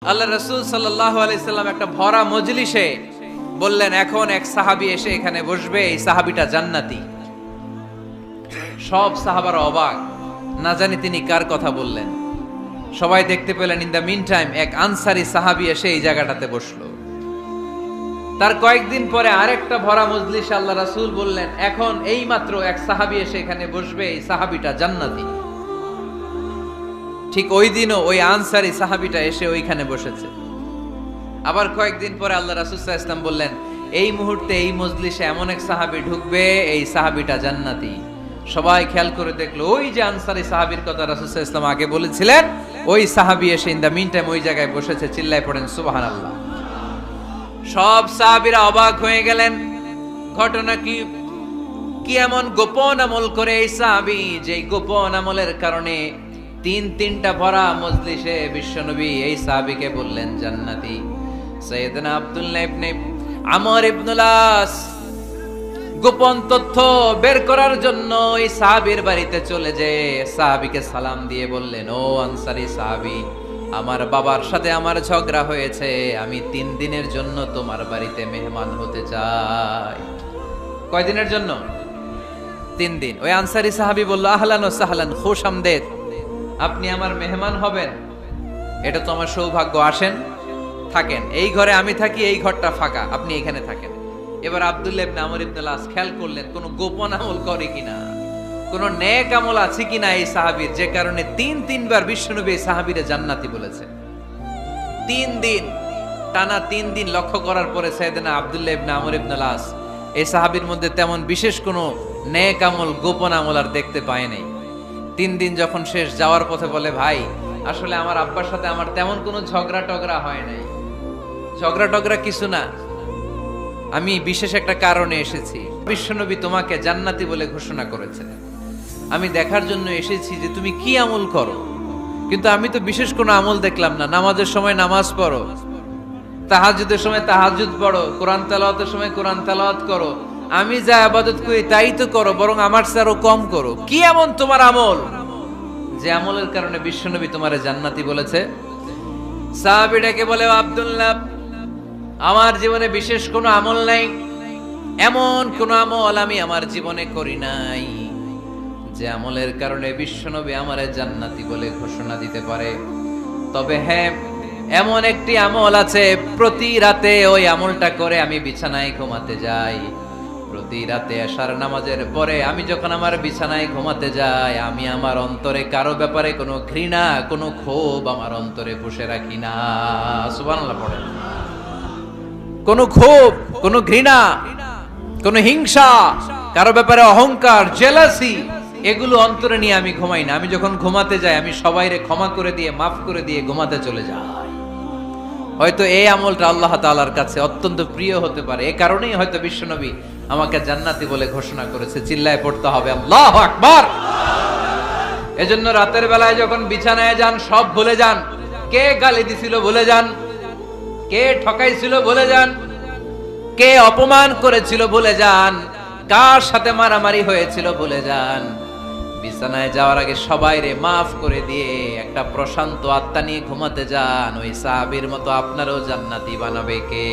আল্লাহ রাসূল সাল্লাল্লাহু আলাইহি সাল্লাম একটা ভরা মজলিসে বললেন, এখন এক সাহাবী এসে এখানে বসবে, এই সাহাবীটা জান্নাতি। সব সাহাবারা অবাক, না জানি তিনি কার কথা বললেন। সবাই দেখতে পেলেন ইন দ্য মিন টাইম এক আনসারী সাহাবী এসে এই জায়গাটাতে বসলো। তার কয়েকদিন পরে আরেকটা ভরা মজলিসে আল্লাহ রাসূল বললেন, এখন এই মাত্র এক সাহাবী এসে এখানে বসবে, এই সাহাবীটা জান্নাতি। ঠিক ওই দিনও ওই আনসারী সাহাবীটা এসে ওইখানে বসেছে। আবার কয়েকদিন পরে আল্লাহ রাসূল সাল্লাল্লাহু আলাইহি ওয়াসাল্লাম বললেন, এই মুহূর্তে এই মজলিসে এমন এক সাহাবী ঢুকবে, এই সাহাবীটা জান্নাতি। সবাই খেয়াল করে দেখলো, ওই যে আনসারী সাহাবীর কথা রাসূল সাল্লাল্লাহু আলাইহি ওয়াসাল্লাম আগে বলেছিলেন, ওই সাহাবী এসে ইন দ্য মিন টাইম ওই জায়গায় বসেছে। চিল্লায় পড়েন সুবহানাল্লাহ। সব সাহাবীরা অবাক হয়ে গেলেন। ঘটনা কি? কি এমন গোপন আমল করে এই সাহাবী, যে গোপন আমলের কারণে তিনটা ভরা মজলিসে বিশ্বনবী এই সাহাবীকে বললেন জান্নাতি। সাইয়েদনা আব্দুল্লাহ ইবনে আমর ইবনুল আস গোপন তথ্য বের করার জন্য এই সাহাবীর বাড়িতে চলে যেয়ে সাহাবীকে সালাম দিয়ে বললেন, ও আনসারী সাহাবী, আমার বাবার সাথে আমার ঝগড়া হয়েছে, আমি 3 দিনের জন্য তোমার বাড়িতে মেহমান হতে চাই। কয়দিনের জন্য? 3 দিন। ওই আনসারী সাহাবী বলল, আহলান ওয়া সাহলান, খুশআমদেদ, আপনি আমার মেহমান হবেন, এটা তো আমার সৌভাগ্য। আসেন, থাকেন, এই ঘরে আমি থাকি, এই ঘরটা ফাঁকা, আপনি এখানে থাকেন। এবার আব্দুল্লাহ ইবনে আমর ইবনে আস খেয়াল করলেন কোন গোপন আমল করে কিনা, কোন নেক আমল আছে কিনা এই সাহাবীর, যে কারণে 3বার বিশ্বনবী এই সাহাবীরে জান্নাতি বলেছে। 3 দিন টানা 3 দিন লক্ষ্য করার পরে সাইয়েদনা আব্দুল্লাহ ইবনে আমর ইবনে আস এই সাহাবীর মধ্যে তেমন বিশেষ কোনো নেক আমল, গোপন আমল আর দেখতে পায় নাই। 3 দিন যখন শেষ, যাওয়ার পথে বলে, ভাই আসলে আমার আব্বার সাথে আমার তেমন কোনো ঝগড়া টগড়া হয় নাই, ঝগড়া টগড়া কিছু না, আমি বিশেষ একটা কারণে এসেছি। বিশ্বনবী তোমাকে জান্নাতি বলে ঘোষণা করেছে, আমি দেখার জন্য এসেছি যে তুমি কি আমল করো, কিন্তু আমি তো বিশেষ কোনো আমল দেখলাম না। নামাজের সময় নামাজ পড়ো, তাহাজ্জুদের সময় তাহাজ্জুদ পড়ো, কোরআন তেলাওয়াতের সময় কোরআন তেলাওয়াত করো, আমি যা ইবাদত করি তাই তো করো, বরং আমার চেয়ে আরো কম করো। কি এমন তোমার আমল যে আমলের কারণে বিশ্বনবী তোমারে জান্নাতি বলেছে? সাহাবীটাকে বলে, আব্দুল্লাহ, আমার জীবনে বিশেষ কোনো আমল নাই, এমন কোন আমল আমি আমার জীবনে করি নাই যে আমলের কারণে বিশ্বনবী আমারে জান্নাতি বলে ঘোষণা দিতে পারে। তবে হ্যাঁ, এমন একটি আমল আছে, প্রতি রাতে ওই আমলটা করে আমি বিছানায় ঘুমাতে যাই। প্রতি রাতে এশার নামাজের পরে আমি যখন আমার বিছানায় ঘুমাতে যাই, আমি আমার অন্তরে কারো ব্যাপারে কোনো ঘৃণা, কোনো ক্ষোভ আমার অন্তরে পুষে রাখি না। সুবহানাল্লাহ পড়েন। কোনো ক্ষোভ, কোনো ঘৃণা, কোনো হিংসা, কারো ব্যাপারে অহংকার, জেলাসি, এগুলো অন্তরে নিয়ে আমি ঘুমাই না। আমি যখন ঘুমাতে যাই, আমি সবাইরে ক্ষমা করে দিয়ে, মাফ করে দিয়ে ঘুমাতে চলে যাই। হয়তো এই আমলটা আল্লাহ তাআলার কাছে অত্যন্ত প্রিয় হতে পারে, এই কারণেই হয়তো বিশ্বনবী আমাকে জান্নাতি বলে ঘোষণা করেছে। চিল্লায় পড়তে হবে আল্লাহু আকবার। এজন্য রাতের বেলায় যখন বিছানায় যান, সব ভুলে যান। কে গালি দিছিল ভুলে যান, কে ঠকাইছিল ভুলে যান, কে অপমান করেছিল ভুলে যান, কার সাথে মারামারি হয়েছিল ভুলে যান। বিছানায় যাওয়ার আগে সবাইরে মাফ করে দিয়ে একটা প্রশান্ত আত্মা নিয়ে ঘুমাতে যান। ওই সাহাবীর মতো আপনারও জান্নাতি বানাবে কে?